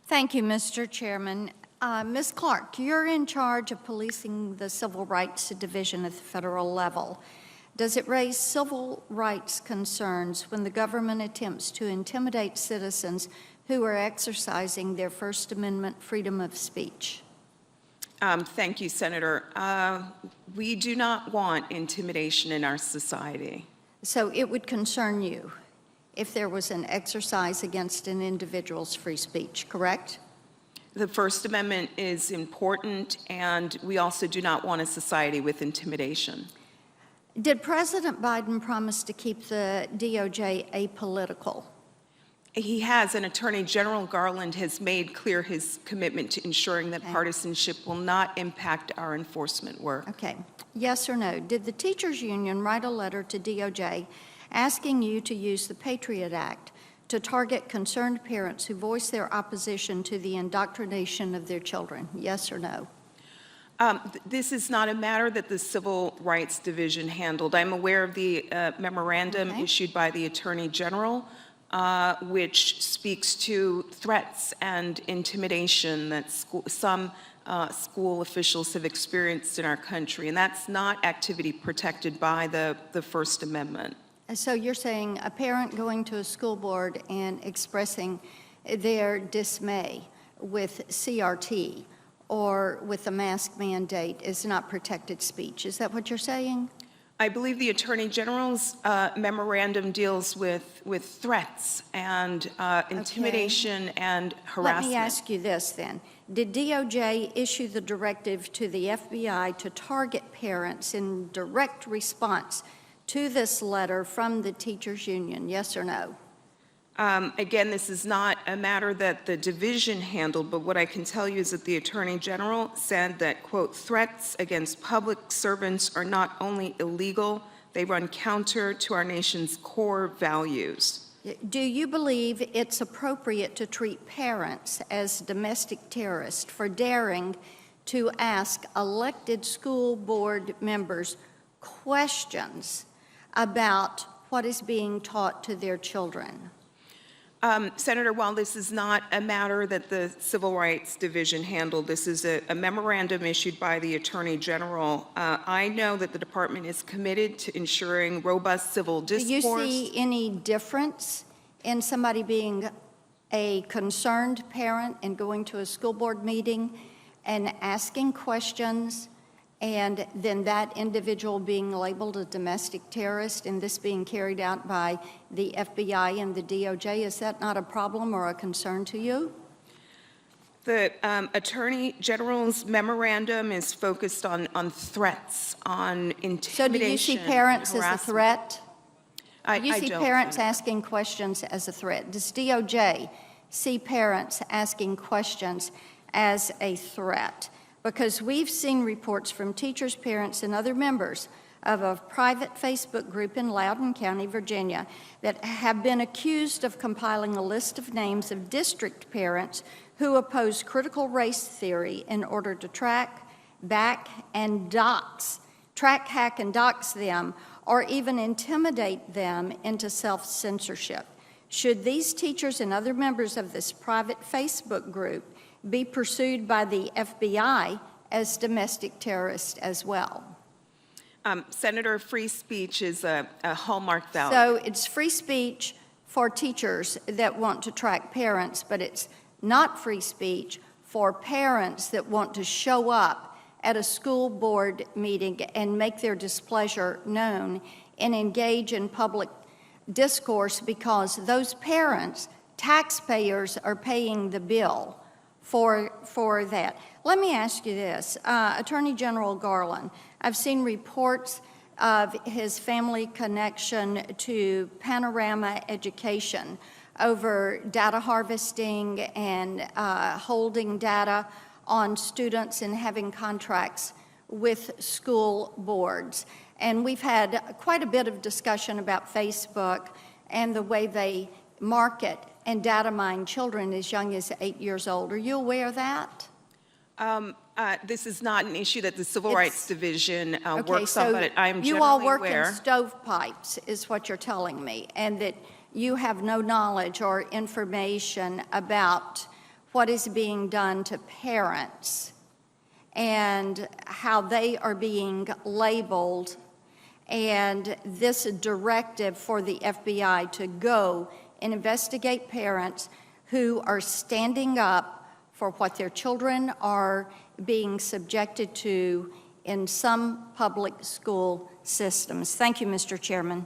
Thank you, Mr. Chairman. Ms. Clarke, you're in charge of policing the Civil Rights Division at the federal level. Does it raise civil rights concerns when the government attempts to intimidate citizens who are exercising their First Amendment freedom of speech? Thank you, Senator. We do not want intimidation in our society. So it would concern you if there was an exercise against an individual's free speech, correct? The First Amendment is important, and we also do not want a society with intimidation. Did President Biden promise to keep the DOJ apolitical? He has, and Attorney General Garland has made clear his commitment to ensuring that partisanship will not impact our enforcement work. Okay. Yes or no? Did the teachers union write a letter to DOJ asking you to use the Patriot Act to target concerned parents who voice their opposition to the indoctrination of their children? Yes or no? This is not a matter that the Civil Rights Division handled. I'm aware of the memorandum issued by the Attorney General, which speaks to threats and intimidation that some school officials have experienced in our country, and that's not activity protected by the First Amendment. So you're saying a parent going to a school board and expressing their dismay with CRT or with a mask mandate is not protected speech. Is that what you're saying? I believe the Attorney General's memorandum deals with threats and intimidation and harassment. Let me ask you this then. Did DOJ issue the directive to the FBI to target parents in direct response to this letter from the teachers union, yes or no? Again, this is not a matter that the division handled, but what I can tell you is that the Attorney General said that, quote, threats against public servants are not only illegal, they run counter to our nation's core values. Do you believe it's appropriate to treat parents as domestic terrorists for daring to ask elected school board members questions about what is being taught to their children? Senator, while this is not a matter that the Civil Rights Division handled, this is a memorandum issued by the Attorney General. I know that the department is committed to ensuring robust civil discourse. Do you see any difference in somebody being a concerned parent and going to a school board meeting and asking questions, and then that individual being labeled a domestic terrorist and this being carried out by the FBI and the DOJ? Is that not a problem or a concern to you? The Attorney General's memorandum is focused on threats, on intimidation. So do you see parents as a threat? I Do you see don't, parents Senator. asking questions as a threat? Does DOJ see parents asking questions as a threat? Because we've seen reports from teachers, parents, and other members of a private Facebook group in Loudoun County, Virginia, that have been accused of compiling a list of names of district parents who oppose critical race theory in order to track, hack, and dox them, or even intimidate them into self-censorship. Should these teachers and other members of this private Facebook group be pursued by the FBI as domestic terrorists as well? Senator, free speech is a hallmark value. So it's free speech for teachers that want to track parents, but it's not free speech for parents that want to show up at a school board meeting and make their displeasure known and engage in public discourse, because those parents, taxpayers, are paying the bill for that. Let me ask you this. Attorney General Garland, I've seen reports of his family connection to Panorama Education over data harvesting and holding data on students and having contracts with school boards. And we've had quite a bit of discussion about Facebook and the way they market and data mine children as young as 8 years old. Are you aware of that? This is not an issue that the Civil Rights Division Okay, works on, so but I am you all generally work aware. in stovepipes, is what you're telling me, and that you have no knowledge or information about what is being done to parents and how they are being labeled, and this directive for the FBI to go and investigate parents who are standing up for what their children are being subjected to in some public school systems. Thank you, Mr. Chairman.